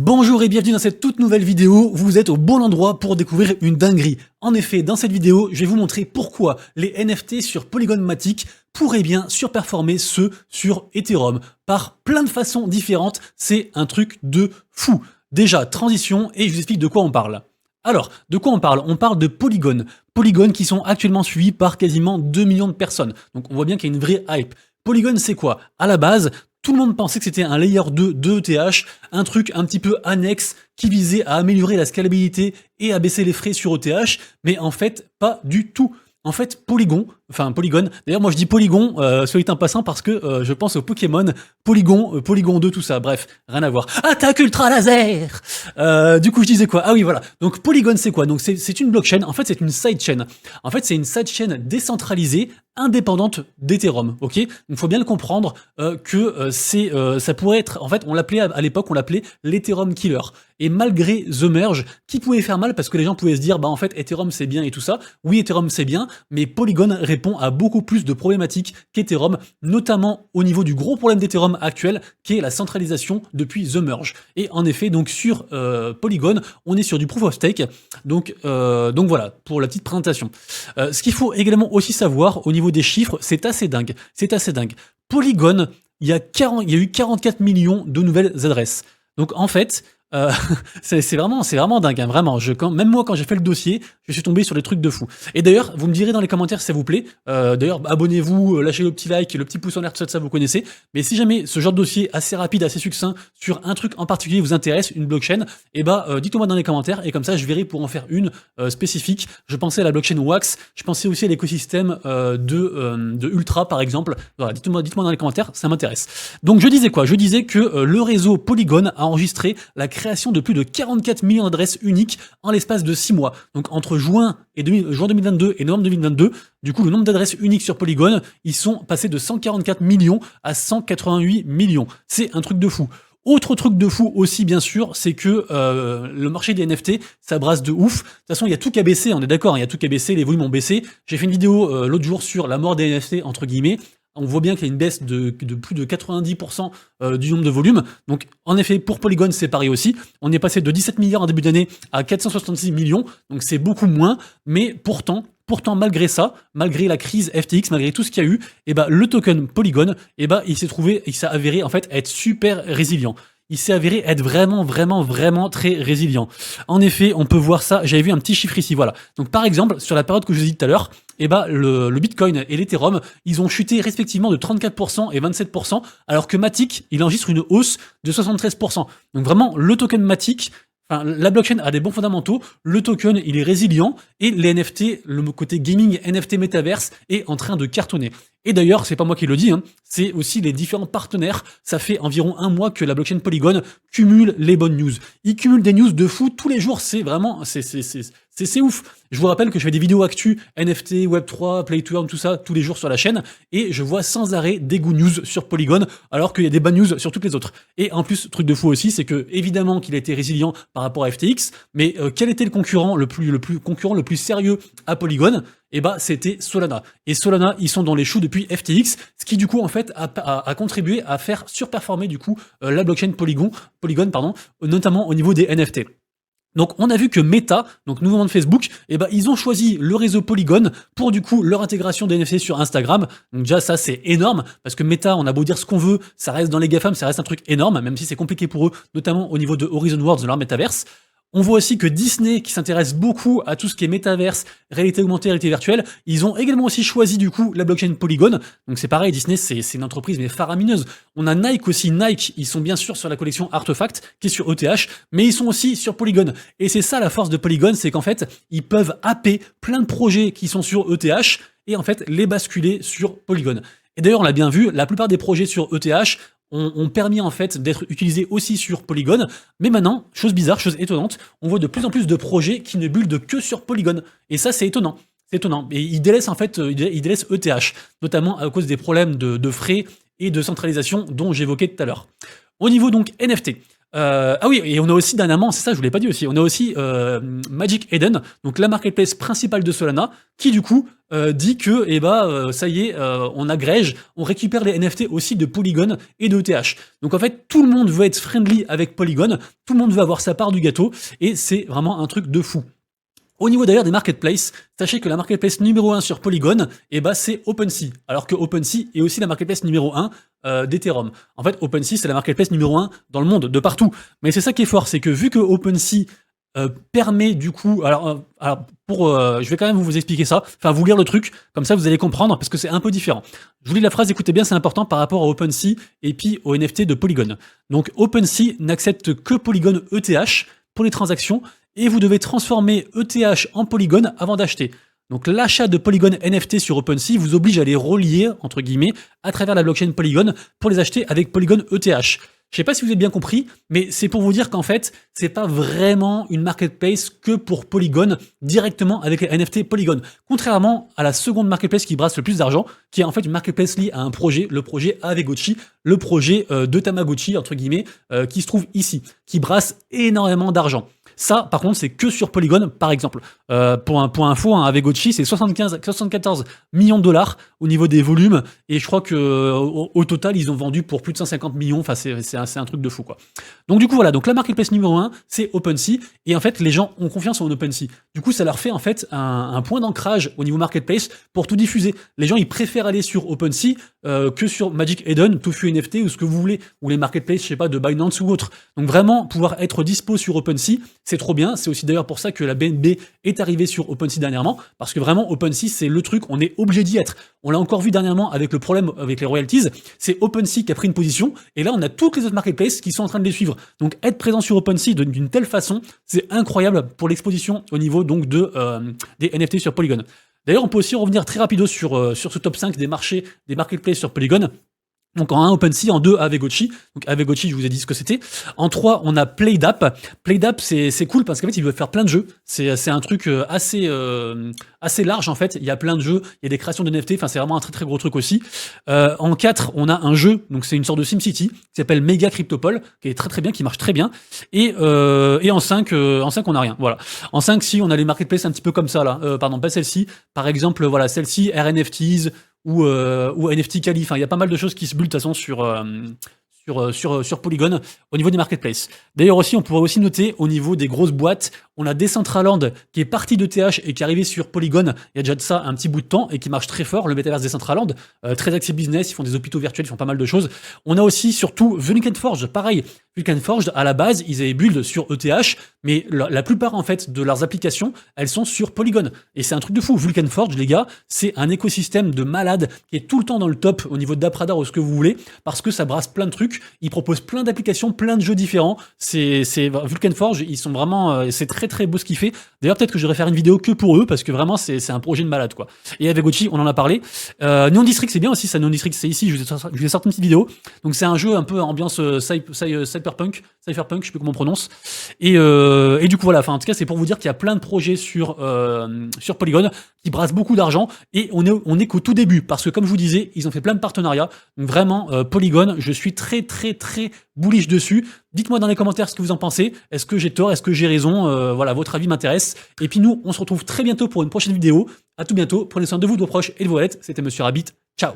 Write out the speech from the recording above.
Bonjour et bienvenue dans cette toute nouvelle vidéo, vous êtes au bon endroit pour découvrir une dinguerie. En effet, dans cette vidéo, je vais vous montrer pourquoi les NFT sur Polygon Matic pourraient bien surperformer ceux sur Ethereum. Par plein de façons différentes, c'est un truc de fou. Déjà, transition, et je vous explique de quoi on parle. Alors, de quoi on parle? On parle de Polygon. Polygon qui sont actuellement suivis par quasiment 2 millions de personnes. Donc on voit bien qu'il y a une vraie hype. Polygon, c'est quoi? À la base, tout le monde pensait que c'était un layer 2 de ETH, un truc un petit peu annexe qui visait à améliorer la scalabilité et à baisser les frais sur ETH, mais en fait, pas du tout. En fait, Polygon, d'ailleurs moi je dis Polygon, soit dit en passant parce que je pense au Pokémon, Polygon, Polygon 2, tout ça, bref, rien à voir. Attaque ultra laser. Du coup je disais quoi? Ah oui voilà, donc Polygon c'est quoi? Donc c'est une blockchain, en fait c'est une sidechain. En fait c'est une sidechain décentralisée, indépendante d'Ethereum, ok? Il faut bien le comprendre que ça pourrait être, en fait on l'appelait à l'époque, on l'appelait l'Ethereum Killer. Et malgré The Merge, qui pouvait faire mal parce que les gens pouvaient se dire, bah en fait Ethereum c'est bien et tout ça, oui Ethereum c'est bien, mais Polygon répond à beaucoup plus de problématiques qu'Ethereum, notamment au niveau du gros problème d'Ethereum actuel, qui est la centralisation depuis The Merge. Et en effet, donc sur Polygon, on est sur du Proof of Stake, donc voilà, pour la petite présentation. Ce qu'il faut également aussi savoir, au niveau des chiffres, c'est assez dingue, Polygon, il y a eu 44 millions de nouvelles adresses. Donc en fait, c'est vraiment dingue, hein, vraiment. Même moi, quand j'ai fait le dossier, je suis tombé sur des trucs de fou. Et d'ailleurs, vous me direz dans les commentaires si ça vous plaît. D'ailleurs, abonnez-vous, lâchez le petit like, le petit pouce en l'air, tout ça, vous connaissez. Mais si jamais ce genre de dossier assez rapide, assez succinct, sur un truc en particulier vous intéresse, une blockchain, et dites-le moi dans les commentaires, et comme ça, je verrai pour en faire une spécifique. Je pensais à la blockchain Wax, je pensais aussi à l'écosystème de Ultra, par exemple. Voilà, dites-moi dans les commentaires, ça m'intéresse. Donc je disais quoi? Je disais que le réseau Polygon a enregistré la création de plus de 44 millions d'adresses uniques en l'espace de 6 mois. Donc entre juin 2022 et novembre 2022, du coup le nombre d'adresses uniques sur Polygon, ils sont passés de 144 millions à 188 millions. C'est un truc de fou. Autre truc de fou aussi, bien sûr, c'est que le marché des NFT, ça brasse de ouf. De toute façon, il y a tout qu'à baisser, on est d'accord, il y a tout qu'à baisser, les volumes ont baissé. J'ai fait une vidéo l'autre jour sur la mort des NFT, entre guillemets. On voit bien qu'il y a une baisse de plus de 90% du nombre de volumes. Donc, en effet, pour Polygon, c'est pareil aussi. On est passé de 17 milliards en début d'année à 466 millions. Donc, c'est beaucoup moins. Mais pourtant, malgré ça, malgré la crise FTX, malgré tout ce qu'il y a eu, le token Polygon, il s'est avéré en fait être super résilient. Il s'est avéré être vraiment très résilient. En effet, on peut voir ça, j'avais vu un petit chiffre ici, voilà. Donc par exemple, sur la période que je vous ai dit tout à l'heure, le Bitcoin et l'Ethereum, ils ont chuté respectivement de 34% et 27%, alors que Matic, il enregistre une hausse de 73%. Donc vraiment, le token Matic, enfin, la blockchain a des bons fondamentaux, le token il est résilient, et les NFT, le côté gaming NFT Metaverse est en train de cartonner. Et d'ailleurs, c'est pas moi qui le dis, hein, c'est aussi les différents partenaires. Ça fait environ 1 mois que la blockchain Polygon cumule les bonnes news. Ils cumulent des news de fou tous les jours, c'est vraiment, c'est ouf. Je vous rappelle que je fais des vidéos actu, NFT, Web3, Play to Earn, tout ça, tous les jours sur la chaîne, et je vois sans arrêt des good news sur Polygon, alors qu'il y a des bad news sur toutes les autres. Et en plus, truc de fou aussi, c'est que, évidemment qu'il a été résilient par rapport à FTX, mais quel était le concurrent le plus sérieux à Polygon? C'était Solana. Et Solana, ils sont dans les choux depuis FTX, ce qui du coup en fait a contribué à faire surperformer du coup la blockchain Polygon, notamment au niveau des NFT. Donc on a vu que Meta, donc nouveau nom de Facebook, ils ont choisi le réseau Polygon pour du coup leur intégration des NFT sur Instagram. Donc déjà ça c'est énorme parce que Meta, on a beau dire ce qu'on veut, ça reste dans les GAFAM, ça reste un truc énorme, même si c'est compliqué pour eux, notamment au niveau de Horizon Worlds, de leur metaverse. On voit aussi que Disney, qui s'intéresse beaucoup à tout ce qui est métaverse, réalité augmentée, réalité virtuelle, ils ont également aussi choisi du coup la blockchain Polygon. Donc c'est pareil, Disney c'est une entreprise mais faramineuse. On a Nike aussi, Nike, ils sont bien sûr sur la collection Artefact, qui est sur ETH, mais ils sont aussi sur Polygon. Et c'est ça la force de Polygon, c'est qu'en fait, ils peuvent happer plein de projets qui sont sur ETH et en fait les basculer sur Polygon. Et d'ailleurs, on l'a bien vu, la plupart des projets sur ETH ont permis en fait d'être utilisés aussi sur Polygon, mais maintenant, chose bizarre, chose étonnante, on voit de plus en plus de projets qui ne buildent que sur Polygon, et ça c'est étonnant. C'est étonnant, et ils délaissent en fait, ils délaissent ETH, notamment à cause des problèmes de frais et de centralisation dont j'évoquais tout à l'heure. Au niveau donc NFT, Ah oui, et on a aussi dernièrement, c'est ça, je vous l'ai pas dit aussi, on a aussi Magic Eden, donc la marketplace principale de Solana, qui du coup dit que, ça y est, on agrège, on récupère les NFT aussi de Polygon et de ETH. Donc en fait, tout le monde veut être friendly avec Polygon, tout le monde veut avoir sa part du gâteau, et c'est vraiment un truc de fou. Au niveau d'ailleurs des marketplaces, sachez que la marketplace numéro 1 sur Polygon, c'est OpenSea. Alors que OpenSea est aussi la marketplace numéro 1 d'Ethereum. En fait, OpenSea, c'est la marketplace numéro 1 dans le monde, de partout. Mais c'est ça qui est fort, c'est que vu que OpenSea permet du coup... je vais quand même vous expliquer ça, enfin vous lire le truc, comme ça vous allez comprendre, parce que c'est un peu différent. Je vous lis la phrase, écoutez bien, c'est important par rapport à OpenSea et puis au NFT de Polygon. Donc OpenSea n'accepte que Polygon ETH pour les transactions, et vous devez transformer ETH en Polygon avant d'acheter. Donc l'achat de Polygon NFT sur OpenSea vous oblige à les relier, entre guillemets, à travers la blockchain Polygon pour les acheter avec Polygon ETH. Je sais pas si vous avez bien compris, mais c'est pour vous dire qu'en fait, c'est pas vraiment une marketplace que pour Polygon, directement avec les NFT Polygon. Contrairement à la seconde marketplace qui brasse le plus d'argent, qui est en fait une marketplace liée à un projet, le projet Aavegotchi, le projet de Tamagotchi, entre guillemets, qui se trouve ici, qui brasse énormément d'argent. Ça, par contre, c'est que sur Polygon, par exemple. Pour info, Aavegotchi, c'est 74 millions de dollars au niveau des volumes, et je crois que au total, ils ont vendu pour plus de 150 millions. Enfin, c'est un truc de fou, quoi. Donc du coup, voilà. Donc la marketplace numéro 1, c'est OpenSea, et en fait, les gens ont confiance en OpenSea. Du coup, ça leur fait en fait un point d'ancrage au niveau marketplace pour tout diffuser. Les gens, ils préfèrent aller sur OpenSea que sur Magic Eden, Tofu NFT ou ce que vous voulez, ou les marketplaces, je sais pas, de Binance ou autre. Donc vraiment, pouvoir être dispo sur OpenSea, c'est trop bien. C'est aussi d'ailleurs pour ça que la BNB est arrivée sur OpenSea dernièrement, parce que vraiment OpenSea, c'est le truc, on est obligé d'y être. On l'a encore vu dernièrement avec le problème avec les royalties, c'est OpenSea qui a pris une position, et là on a toutes les autres marketplaces qui sont en train de les suivre. Donc être présent sur OpenSea d'une telle façon, c'est incroyable pour l'exposition au niveau donc des NFT sur Polygon. D'ailleurs, on peut aussi revenir très rapido sur ce top 5 des marchés, des marketplaces sur Polygon. Donc en 1, OpenSea, en 2, Aavegotchi. Donc Aavegotchi, je vous ai dit ce que c'était. En 3, on a PlayDApp. PlayDApp, c'est cool parce qu'en fait, ils veulent faire plein de jeux. C'est un truc assez large en fait. Il y a plein de jeux, il y a des créations de NFT, enfin c'est vraiment un très très gros truc aussi. En 4, on a un jeu, donc c'est une sorte de SimCity, qui s'appelle Mega Cryptopole, qui est très très bien, qui marche très bien. Et en 5, on n'a rien. Voilà. En 5, si, on a les marketplaces un petit peu comme ça là. Pardon, pas celle-ci. Par exemple, voilà, celle-ci, RNFTs, ou NFT Kali. Enfin, il y a pas mal de choses qui se bullent de toute façon sur Polygon au niveau des marketplaces. D'ailleurs aussi, on pourrait aussi noter au niveau des grosses boîtes, on a Decentraland qui est parti de TH et qui est arrivé sur Polygon il y a déjà de ça un petit bout de temps et qui marche très fort, le Metaverse Decentraland, très axé business, ils font des hôpitaux virtuels, ils font pas mal de choses. On a aussi surtout Vulcan Forge, pareil. Vulcan Forge, à la base, ils avaient build sur ETH, mais la plupart en fait de leurs applications, elles sont sur Polygon. Et c'est un truc de fou. Vulcan Forge, les gars, c'est un écosystème de malade qui est tout le temps dans le top au niveau d'AppRadar ou ce que vous voulez, parce que ça brasse plein de trucs. Ils proposent plein d'applications, plein de jeux différents. C'est Vulcan Forge, ils sont vraiment, c'est très très beau ce qu'ils font. D'ailleurs, peut-être que je vais faire une vidéo que pour eux, parce que vraiment, c'est un projet de malade, quoi. Et Aavegotchi, on en a parlé. Neon District, c'est bien aussi, ça. Neon District, c'est ici, je vous ai sorti une petite vidéo. Donc c'est un jeu un peu ambiance cyberpunk, je sais plus comment on prononce. Et du coup, voilà, enfin, en tout cas, c'est pour vous dire qu'il y a plein de projets sur Polygon qui brassent beaucoup d'argent, et on est qu'au tout début, parce que comme je vous disais, ils ont fait plein de partenariats. Donc vraiment, Polygon, je suis très très très bullish dessus. Dites-moi dans les commentaires ce que vous en pensez. Est-ce que j'ai tort? Est-ce que j'ai raison? Voilà, votre avis m'intéresse. Et puis nous, on se retrouve très bientôt pour une prochaine vidéo. À tout bientôt. Prenez soin de vous, de vos proches et de vos wallets. C'était Monsieur Rabbit. Ciao.